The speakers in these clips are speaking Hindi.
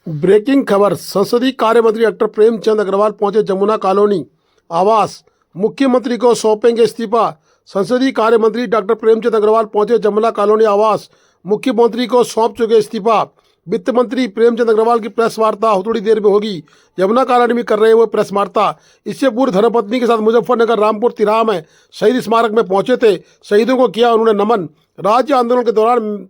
ब्रेकिंग खबर। संसदीय कार्य मंत्री डॉक्टर प्रेमचंद अग्रवाल पहुंचे जमुना कॉलोनी आवास, मुख्यमंत्री को सौंपेंगे इस्तीफा। संसदीय कार्य मंत्री डॉक्टर प्रेमचंद अग्रवाल पहुंचे जमुना कॉलोनी आवास, मुख्यमंत्री को सौंप चुके इस्तीफा। वित्त मंत्री प्रेमचंद अग्रवाल की प्रेस वार्ता थोड़ी देर में होगी। यमुना कॉलोनी में कर रहे हैं वो प्रेस वार्ता। इससे पूर्व धर्मपत्नी के साथ मुजफ्फरनगर रामपुर तिराहा में शहीद स्मारक में पहुंचे थे। शहीदों को किया उन्होंने नमन। राज्य आंदोलन के दौरान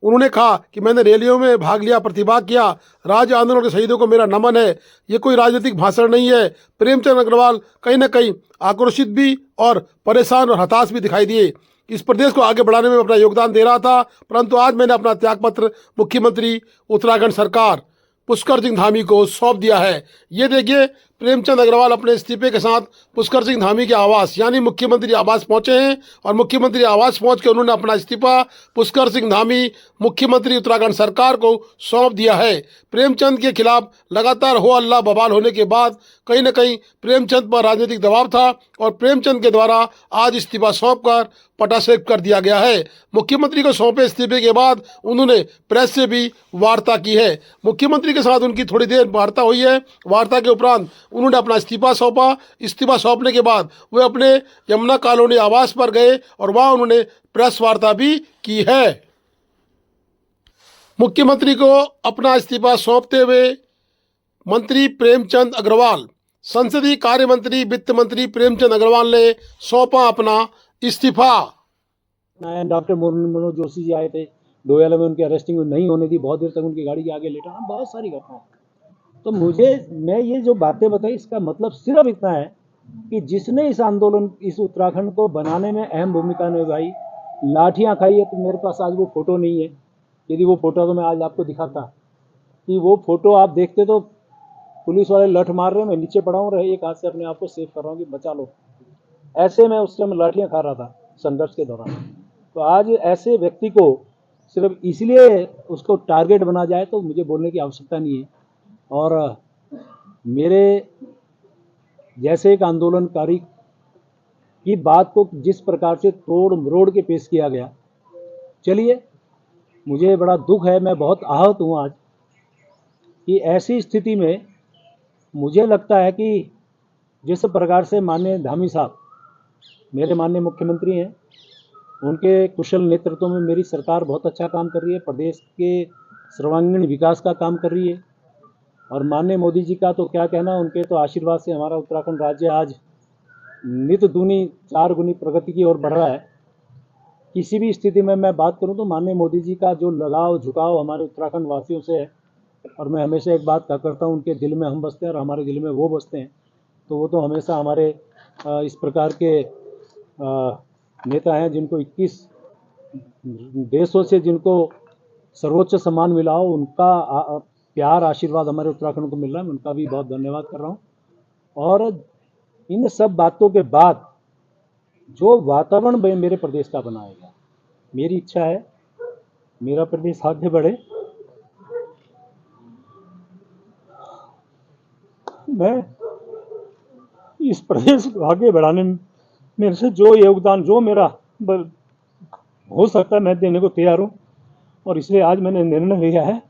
उन्होंने कहा कि मैंने रैलियों में भाग लिया, प्रतिभाग किया। राज्य आंदोलन के शहीदों को मेरा नमन है। ये कोई राजनीतिक भाषण नहीं है। प्रेमचंद अग्रवाल कहीं न कहीं आक्रोशित भी और परेशान और हताश भी दिखाई दिए। इस प्रदेश को आगे बढ़ाने में अपना योगदान दे रहा था, परंतु आज मैंने अपना त्यागपत्र मुख्यमंत्री उत्तराखंड सरकार पुष्कर सिंह धामी को सौंप दिया है। ये देखिए, प्रेमचंद अग्रवाल अपने इस्तीफे के साथ पुष्कर सिंह धामी के आवास यानी मुख्यमंत्री आवास पहुंचे हैं और मुख्यमंत्री आवास पहुंच के उन्होंने अपना इस्तीफा पुष्कर सिंह धामी मुख्यमंत्री उत्तराखंड सरकार को सौंप दिया है। प्रेमचंद के खिलाफ लगातार हो अल्लाह बवाल होने के बाद कहीं न कहीं प्रेमचंद पर राजनीतिक दबाव था और प्रेमचंद के द्वारा आज इस्तीफा सौंपकर पटाक्षेप कर दिया गया है। मुख्यमंत्री को सौंपे इस्तीफे के बाद उन्होंने प्रेस से भी वार्ता की है। मुख्यमंत्री के साथ उनकी थोड़ी देर वार्ता हुई है। वार्ता के उपरांत उन्होंने अपना इस्तीफा सौंपा। इस्तीफा सौंपने के बाद वे अपने यमुना कॉलोनी आवास पर गए और वहां उन्होंने प्रेस वार्ता भी की है। मुख्यमंत्री को अपना इस्तीफा सौंपते हुए मंत्री प्रेमचंद अग्रवाल, संसदीय कार्य मंत्री वित्त मंत्री प्रेमचंद अग्रवाल ने सौंपा अपना इस्तीफा। डॉक्टर मनोज जोशी जी आए थे, डोयाला में उनकी अरेस्टिंग नहीं होने दी, बहुत देर तक उनकी गाड़ी के आगे लेटा, बहुत सारी घटनाएं। तो मैं ये जो बातें बताई, इसका मतलब सिर्फ इतना है कि जिसने इस आंदोलन, इस उत्तराखंड को बनाने में अहम भूमिका निभाई, लाठियां खाई है। तो मेरे पास आज वो फोटो नहीं है। यदि वो फोटो तो मैं आज आपको दिखाता कि वो फोटो आप देखते तो पुलिस वाले लठ मार रहे हैं, मैं नीचे पड़ा हूँ, एक हाथ से अपने आप को सेव कर रहा हूँ कि बचा लो। ऐसे मैं उस समय लाठियां खा रहा था संघर्ष के दौरान। तो आज ऐसे व्यक्ति को सिर्फ इसलिए उसको टारगेट बना जाए तो मुझे बोलने की आवश्यकता नहीं है। और मेरे जैसे एक आंदोलनकारी की बात को जिस प्रकार से तोड़ मरोड़ के पेश किया गया, चलिए, मुझे बड़ा दुख है, मैं बहुत आहत हूँ आज कि ऐसी स्थिति में मुझे लगता है कि जिस प्रकार से माननीय धामी साहब मेरे माननीय मुख्यमंत्री हैं, उनके कुशल नेतृत्व में मेरी सरकार बहुत अच्छा काम कर रही है, प्रदेश के सर्वांगीण विकास का काम कर रही है। और माननीय मोदी जी का तो क्या कहना, उनके तो आशीर्वाद से हमारा उत्तराखंड राज्य आज नित दूनी 4 गुनी प्रगति की ओर बढ़ रहा है। किसी भी स्थिति में मैं बात करूं तो माननीय मोदी जी का जो लगाव झुकाव हमारे उत्तराखंड वासियों से है, और मैं हमेशा एक बात करता हूं, उनके दिल में हम बसते हैं और हमारे दिल में वो बसते हैं। तो वो तो हमेशा हमारे इस प्रकार के नेता हैं जिनको 21 देशों से जिनको सर्वोच्च सम्मान मिला हो, उनका प्यार आशीर्वाद हमारे उत्तराखंड को मिल रहा है। मैं उनका भी बहुत धन्यवाद कर रहा हूँ। और इन सब बातों के बाद जो वातावरण मेरे प्रदेश का बनाएगा, मेरी इच्छा है मेरा प्रदेश आगे बढ़े। मैं इस प्रदेश को आगे बढ़ाने में मेरे से जो योगदान, जो मेरा हो सकता है, मैं देने को तैयार हूँ। और इसलिए आज मैंने निर्णय लिया है,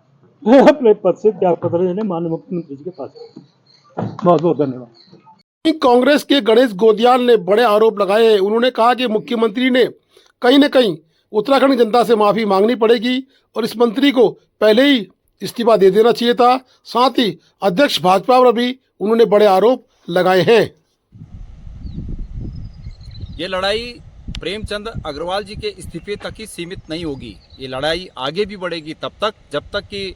मैं अपने पद से त्यागपत्र देने माननीय मुख्यमंत्री जी के पास। बहुत बहुत धन्यवाद। कांग्रेस के गणेश गोदियाल ने बड़े आरोप लगाए। उन्होंने कहा कि मुख्यमंत्री ने कहीं न कहीं उत्तराखंड जनता से माफी मांगनी पड़ेगी और इस मंत्री को पहले ही इस्तीफा दे देना चाहिए था। साथ ही अध्यक्ष भाजपा पर भी उन्होंने बड़े आरोप लगाए हैं। ये लड़ाई प्रेमचंद अग्रवाल जी के इस्तीफे तक ही सीमित नहीं होगी। ये लड़ाई आगे भी बढ़ेगी तब तक जब तक कि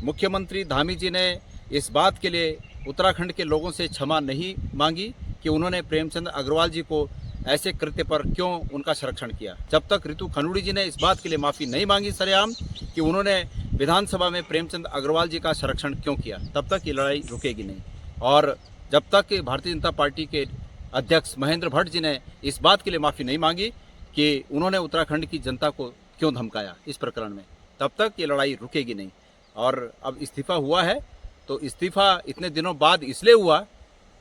मुख्यमंत्री धामी जी ने इस बात के लिए उत्तराखंड के लोगों से क्षमा नहीं मांगी कि उन्होंने प्रेमचंद अग्रवाल जी को ऐसे कृत्य पर क्यों उनका संरक्षण किया। जब तक रितु खनूड़ी जी ने इस बात के लिए माफ़ी नहीं मांगी सरेआम कि उन्होंने विधानसभा में प्रेमचंद अग्रवाल जी का संरक्षण क्यों किया, तब तक ये लड़ाई रुकेगी नहीं। और जब तक भारतीय जनता पार्टी के अध्यक्ष महेंद्र भट्ट जी ने इस बात के लिए माफ़ी नहीं मांगी कि उन्होंने उत्तराखंड की जनता को क्यों धमकाया इस प्रकरण में, तब तक ये लड़ाई रुकेगी नहीं। और अब इस्तीफा हुआ है तो इस्तीफा इतने दिनों बाद इसलिए हुआ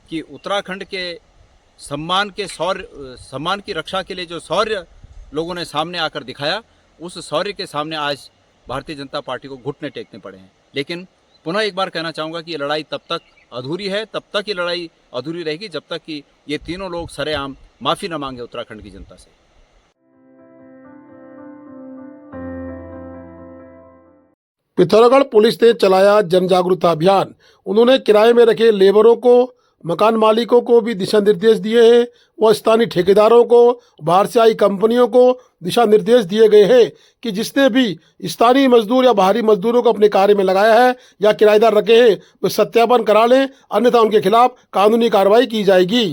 कि उत्तराखंड के सम्मान की रक्षा के लिए जो शौर्य लोगों ने सामने आकर दिखाया, उस शौर्य के सामने आज भारतीय जनता पार्टी को घुटने टेकने पड़े हैं। लेकिन पुनः एक बार कहना चाहूँगा कि ये लड़ाई तब तक अधूरी है, तब तक ये लड़ाई अधूरी रहेगी जब तक कि ये तीनों लोग सरेआम माफ़ी न मांगे उत्तराखंड की जनता से। पिथौरागढ़ पुलिस ने चलाया जन जागरूकता अभियान। उन्होंने किराए में रखे लेबरों को, मकान मालिकों को भी दिशा निर्देश दिए हैं व स्थानीय ठेकेदारों को, बाहर से आई कंपनियों को दिशा निर्देश दिए गए हैं कि जिसने भी स्थानीय मजदूर या बाहरी मजदूरों को अपने कार्य में लगाया है या किराएदार रखे हैं वे सत्यापन करा लें, अन्यथा उनके खिलाफ कानूनी कार्रवाई की जाएगी।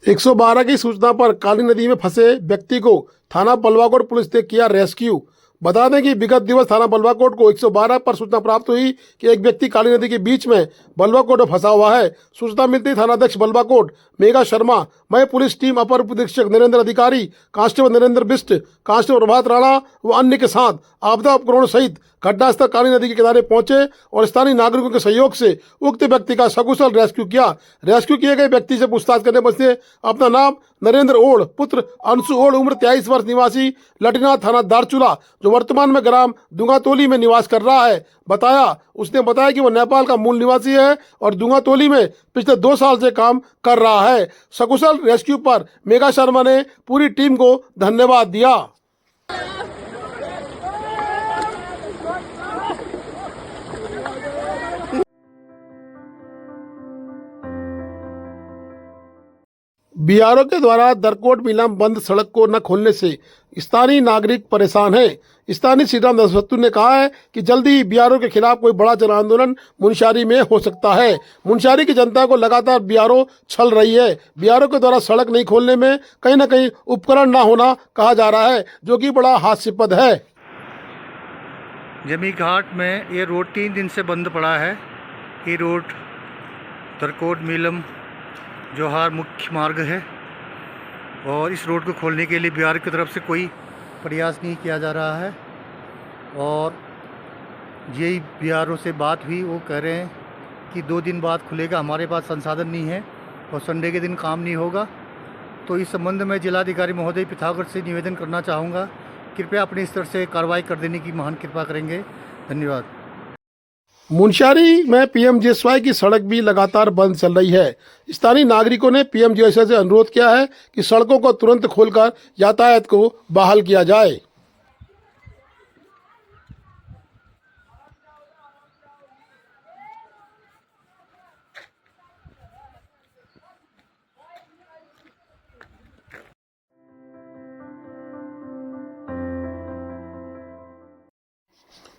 112 की सूचना पर काली नदी में फंसे व्यक्ति को थाना बलवाकोट पुलिस ने किया रेस्क्यू। बता दें कि विगत दिवस थाना बलवाकोट को 112 पर सूचना प्राप्त हुई कि एक व्यक्ति काली नदी के बीच में बलवाकोट में फंसा हुआ है। सूचना मिलती थानाध्यक्ष बलवाकोट मेघा शर्मा, मैं पुलिस टीम अपर उपनिरीक्षक नरेंद्र अधिकारी, कांस्टेबल नरेंद्र बिष्ट, कांस्टेबल प्रभात राणा व अन्य के साथ आपदा उपकरणों सहित घटनास्थल काली नदी के किनारे पहुंचे और स्थानीय नागरिकों के सहयोग से उक्त व्यक्ति का सकुशल रेस्क्यू किया। रेस्क्यू किए गए व्यक्ति से पूछताछ करने पर से अपना नाम नरेंद्र ओढ़ पुत्र अंशु ओढ़ उम्र 23 वर्ष निवासी लटीनाथ थाना दारचूला जो वर्तमान में ग्राम दुंगातोली में निवास कर रहा है बताया। उसने बताया कि वो नेपाल का मूल निवासी है और दुंगातोली में पिछले 2 साल से काम कर रहा है। सकुशल रेस्क्यू पर मेघा शर्मा ने पूरी टीम को धन्यवाद दिया। बीआरओ के द्वारा दरकोट मिलम बंद सड़क को न खोलने से स्थानीय नागरिक परेशान हैं। स्थानीय श्री राम दसवत्तु ने कहा है कि जल्दी ही बीआरओ के खिलाफ कोई बड़ा जन आंदोलन मुनस्यारी में हो सकता है। मुनस्यारी की जनता को लगातार बीआरओ छल रही है। बीआरओ के द्वारा सड़क नहीं खोलने में कहीं न कहीं उपकरण न होना कहा जा रहा है, जो कि बड़ा हास्यास्पद है। जमी घाट में ये रोड 3 दिन से बंद पड़ा है। ये रोड दरकोट मिलम जोहार मुख्य मार्ग है और इस रोड को खोलने के लिए बिहार की तरफ से कोई प्रयास नहीं किया जा रहा है। और यही बीआरओ से बात हुई, वो कह रहे हैं कि 2 दिन बाद खुलेगा, हमारे पास संसाधन नहीं है और संडे के दिन काम नहीं होगा। तो इस संबंध में जिलाधिकारी महोदय पिथौरागढ़ से निवेदन करना चाहूँगा, कृपया अपने स्तर से कार्रवाई कर देने की महान कृपा करेंगे। धन्यवाद। मुनस्यारी में पीएमजीएसवाई की सड़क भी लगातार बंद चल रही है। स्थानीय नागरिकों ने पीएमजीएसवाई से अनुरोध किया है कि सड़कों को तुरंत खोलकर यातायात को बहाल किया जाए।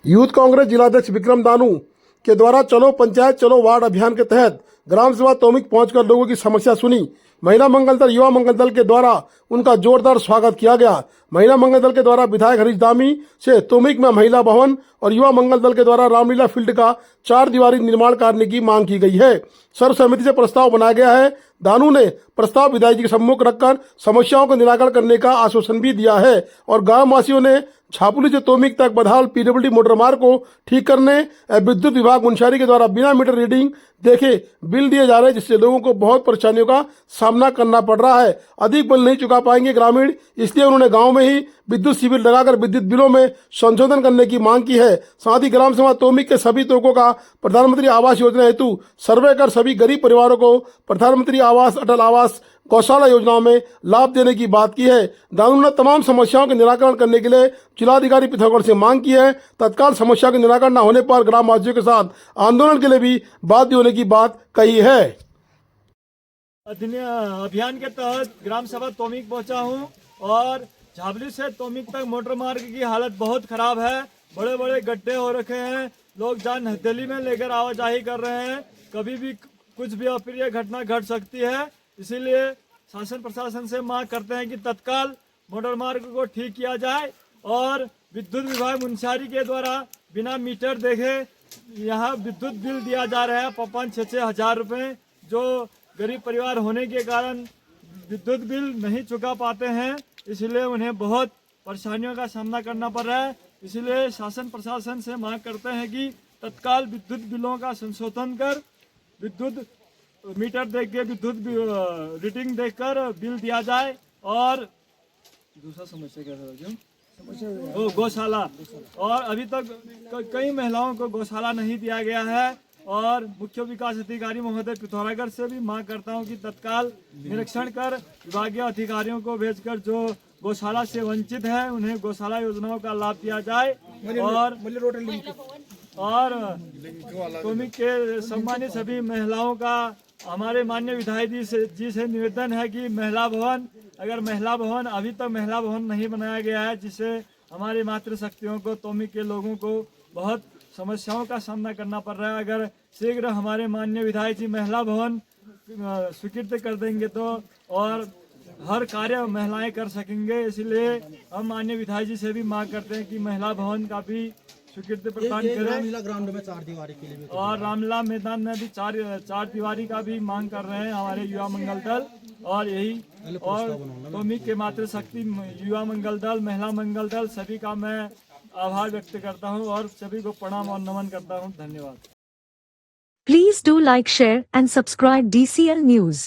यूथ कांग्रेस जिलाध्यक्ष विक्रम दानू के द्वारा चलो पंचायत चलो वार्ड अभियान के तहत ग्राम सभा तोमिक पहुंचकर लोगों की समस्या सुनी। महिला मंगल दल, युवा मंगल दल के द्वारा उनका जोरदार स्वागत किया गया। महिला मंगल दल के द्वारा विधायक हरीश दामी से तोमिक में महिला भवन और युवा मंगल दल के द्वारा रामलीला फील्ड का 4 दीवारी निर्माण करने की मांग की गई है। सर्वसम्मति से प्रस्ताव बनाया गया है। दानू ने प्रस्ताव विधायक जी के सम्मुख रखकर समस्याओं का निराकरण करने का आश्वासन भी दिया है और गाँव वासियों ने छापुली से तोमिक तक बदहाल पीडब्ल्यूडी मोटर मार्ग को ठीक करने, विद्युत विभाग मुनस्यारी के द्वारा बिना मीटर रीडिंग देखे बिल दिए जा रहे हैं, जिससे लोगों को बहुत परेशानियों का सामना करना पड़ रहा है। अधिक बिल नहीं चुका पाएंगे ग्रामीण, इसलिए उन्होंने गांव में ही विद्युत शिविर लगाकर विद्युत बिलों में संशोधन करने की मांग की है। साथ ही ग्राम सभा तोमिक के सभी तोकों का प्रधानमंत्री आवास योजना हेतु सर्वे कर सभी गरीब परिवारों को प्रधानमंत्री आवास, अटल आवास, गौशाला योजनाओं में लाभ देने की बात की है। दानू ने तमाम समस्याओं के निराकरण करने के लिए जिलाधिकारी पिथौरागढ़ से मांग की है। तत्काल समस्या के निराकरण न होने पर ग्रामवासियों के साथ आंदोलन के लिए भी बाध्य होने की बात कही है। अभियान के तहत ग्राम सभा तोमिक पहुंचा हूं और झाबली से तोमिक तक मोटर मार्ग की हालत बहुत खराब है। बड़े बड़े गड्ढे हो रखे हैं, लोग जान हथेली में लेकर आवाजाही कर रहे हैं। कभी भी कुछ भी अप्रिय घटना घट सकती है, इसीलिए शासन प्रशासन से मांग करते हैं कि तत्काल मोटर मार्ग को ठीक किया जाए और विद्युत विभाग मुनस्यारी के द्वारा बिना मीटर देखे यहाँ विद्युत बिल दिया जा रहा है 5-6 हज़ार रुपये, जो गरीब परिवार होने के कारण विद्युत बिल नहीं चुका पाते हैं, इसलिए उन्हें बहुत परेशानियों का सामना करना पड़ रहा है। इसलिए शासन प्रशासन से मांग करते हैं कि तत्काल विद्युत बिलों का संशोधन कर विद्युत मीटर देख के विद्युत रीडिंग देखकर बिल दिया जाए। और दूसरा समस्या क्या था? गौशाला, और अभी तक कई महिलाओं को गौशाला नहीं दिया गया है। और मुख्य विकास अधिकारी महोदय पिथौरागढ़ से भी मांग करता हूं कि तत्काल निरीक्षण कर विभागीय अधिकारियों को भेजकर जो गौशाला से वंचित है उन्हें गौशाला योजनाओं का लाभ दिया जाए। और टोमिक के सम्मानित सभी महिलाओं का हमारे माननीय विधायक जी से निवेदन है कि महिला भवन अभी तक महिला भवन नहीं बनाया गया है, जिससे हमारी मातृशक्तियों को, टोमिक के लोगों को बहुत समस्याओं का सामना करना पड़ रहा है। अगर शीघ्र हमारे माननीय विधायक जी महिला भवन स्वीकृत कर देंगे तो और हर कार्य महिलाएं कर सकेंगे, इसलिए हम माननीय विधायक जी से भी मांग करते हैं कि महिला भवन का भी स्वीकृति प्रदान करें। रामलीला ग्राउंड में 4 दीवारी के लिए भी और रामलीला मैदान में भी चार दीवारी का भी मांग कर रहे हैं हमारे युवा मंगल दल। और यही और टोमिक के मातृशक्ति युवा मंगल दल, महिला मंगल दल सभी का मैं आभार व्यक्त करता हूं और सभी को प्रणाम और नमन करता हूं। धन्यवाद। Please do like, share and subscribe DCL News.